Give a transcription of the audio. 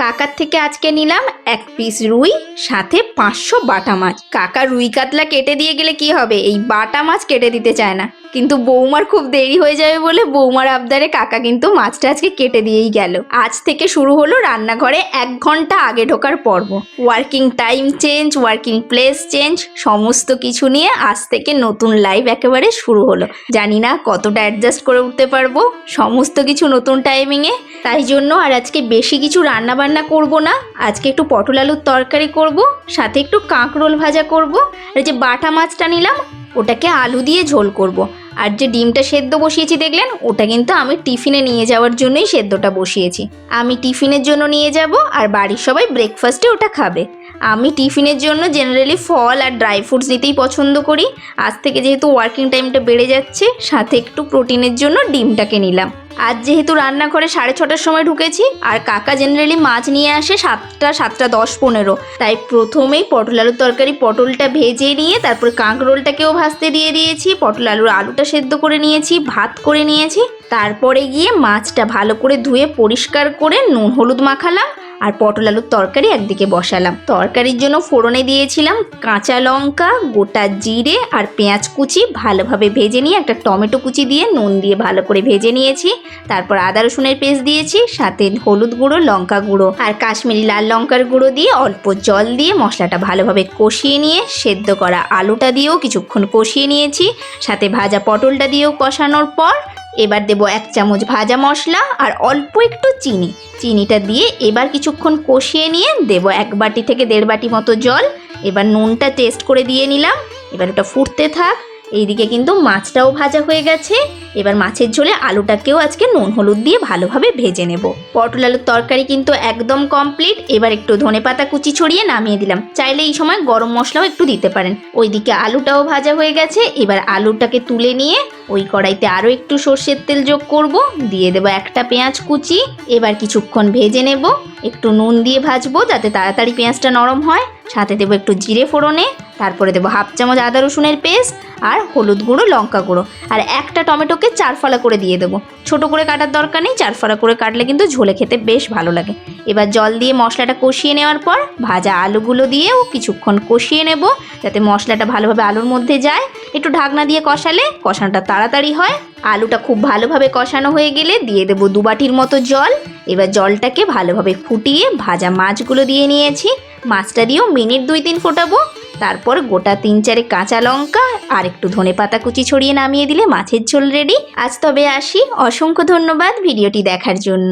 কাকার থেকে আজকে নিলাম 1 পিস রুই, সাথে 500 বাটা মাছ। কাকা রুই কাতলা কেটে দিয়ে গেলে কি হবে, এই বাটা মাছ কেটে দিতে চায় না, কিন্তু বৌমার খুব দেরি হয়ে যাবে বলে বৌমার আবদারে কাকা কিন্তু মাছটা আজকে কেটে দিয়েই গেল। আজ থেকে শুরু হলো রান্নাঘরে 1 ঘন্টা আগে ঢোকার পর্ব। Working time change, working place change, সমস্ত কিছু নিয়ে আজ থেকে নতুন লাইফ একেবারে শুরু হলো। জানি না কতটা অ্যাডজাস্ট করে উঠতে পারবো সমস্ত কিছু নতুন টাইমিংয়ে। তাই জন্য আর আজকে বেশি কিছু রান্না বান্না করব না। আজকে একটু পটল আলুর তরকারি করব, সাথে একটু কাঁকরোল ভাজা করব, আর যে বাটা মাছটা নিলাম ওটাকে আলু দিয়ে ঝোল করব। আর যে ডিমটা সেদ্ধ বসিয়েছি দেখলেন, ওটা কিন্তু আমি টিফিনে নিয়ে যাওয়ার জন্যই সেদ্ধটা বসিয়েছি। আমি টিফিনের জন্য নিয়ে যাব, আর বাড়ির সবাই ব্রেকফাস্টে ওটা খাবে। আমি টিফিনের জন্য জেনারেলি ফল আর ড্রাই ফ্রুটস নিতেই পছন্দ করি। আজ থেকে যেহেতু ওয়ার্কিং টাইমটা বেড়ে যাচ্ছে, সাথে একটু প্রোটিনের জন্য ডিমটাকে নিলাম। আজ যেহেতু রান্নাঘরে 6:30টার সময় ঢুকেছি, আর কাকা জেনারেলি মাছ নিয়ে আসে 7:10-15, তাই প্রথমেই পটল আলুর তরকারি পটলটা ভেজে নিয়ে তারপরে কাঁকরোলটাকেও ভাজতে দিয়ে দিয়েছি, পটল আলুটা সেদ্ধ করে নিয়েছি, ভাত করে নিয়েছি। তারপরে গিয়ে মাছটা ভালো করে ধুয়ে পরিষ্কার করে নুন হলুদ মাখালাম, আর পটল আলুর তরকারি একদিকে বসালাম। তরকারির জন্য ফোড়নে দিয়েছিলাম কাঁচা লঙ্কা, গোটা জিরে আর পেঁয়াজ কুচি, ভালোভাবে ভেজে নিয়ে একটা টমেটো কুচি দিয়ে নুন দিয়ে ভালো করে ভেজে নিয়েছি। তারপর আদা রসুনের পেস্ট দিয়েছি, সাথে হলুদ গুঁড়ো, লঙ্কা গুঁড়ো আর কাশ্মীরি লাল লঙ্কার গুঁড়ো দিয়ে অল্প জল দিয়ে মশলাটা ভালোভাবে কষিয়ে নিয়ে সেদ্ধ করা আলুটা দিয়েও কিছুক্ষণ কষিয়ে নিয়েছি, সাথে ভাজা পটলটা দিয়েও কষানোর পর এবার দেবো 1 চামচ ভাজা মশলা আর অল্প একটু চিনিটা দিয়ে এবার কিছুক্ষণ কষিয়ে নিয়ে দেবো 1 বাটি থেকে 1.5 বাটি মতো জল। এবার নুনটা টেস্ট করে দিয়ে নিলাম। এবার ওটা ফুটতে থাক। এইদিকে কিন্তু মাছটাও ভাজা হয়ে গেছে। এবার মাছের ঝোলে আলুটাকেও আজকে নুন হলুদ দিয়ে ভালোভাবে ভেজে নেব। পটল আলুর তরকারি কিন্তু একদম কমপ্লিট। এবার একটু ধনেপাতা কুচি ছড়িয়ে নামিয়ে দিলাম। চাইলে এই সময় গরম মশলাও একটু দিতে পারেন। ওইদিকে আলুটাও ভাজা হয়ে গেছে। এবার আলুটাকে তুলে নিয়ে ওই কড়াইতে আরও একটু সর্ষের তেল যোগ করব, দিয়ে দেবো একটা পেঁয়াজ কুচি। এবার কিছুক্ষণ ভেজে নেব, একটু নুন দিয়ে ভাজবো যাতে তাড়াতাড়ি পেঁয়াজটা নরম হয়। সাথে দেবো একটু জিরে ফোড়নে, তারপরে দেবো 1/2 চামচ আদা রসুনের পেস্ট আর হলুদ গুঁড়ো, লঙ্কা গুঁড়ো, আর একটা টমেটোকে 4 ফালা করে দিয়ে দেবো। ছোটো করে কাটার দরকার নেই, 4 ফালা করে কাটলে কিন্তু ঝোলে খেতে বেশ ভালো লাগে। এবার জল দিয়ে মশলাটা কষিয়ে নেওয়ার পর ভাজা আলুগুলো দিয়েও কিছুক্ষণ কষিয়ে নেব যাতে মশলাটা ভালোভাবে আলুর মধ্যে যায়। একটু ঢাকনা দিয়ে কষালে কষানোটা তাড়াতাড়ি হয়। আলুটা খুব ভালোভাবে কষানো হয়ে গেলে দিয়ে দেবো 2 বাটির মতো জল। এবার জলটাকে ভালোভাবে ফুটিয়ে ভাজা মাছগুলো দিয়ে নিয়েছি। মাছটা দিয়েও মিনিট 2-3 ফোটাবো। তারপর গোটা 3-4 কাঁচা লঙ্কা আর একটু ধনেপাতা কুচি ছড়িয়ে নামিয়ে দিলে মাছের ঝোল রেডি। আজ তবে আসি। অসংখ্য ধন্যবাদ ভিডিওটি দেখার জন্য।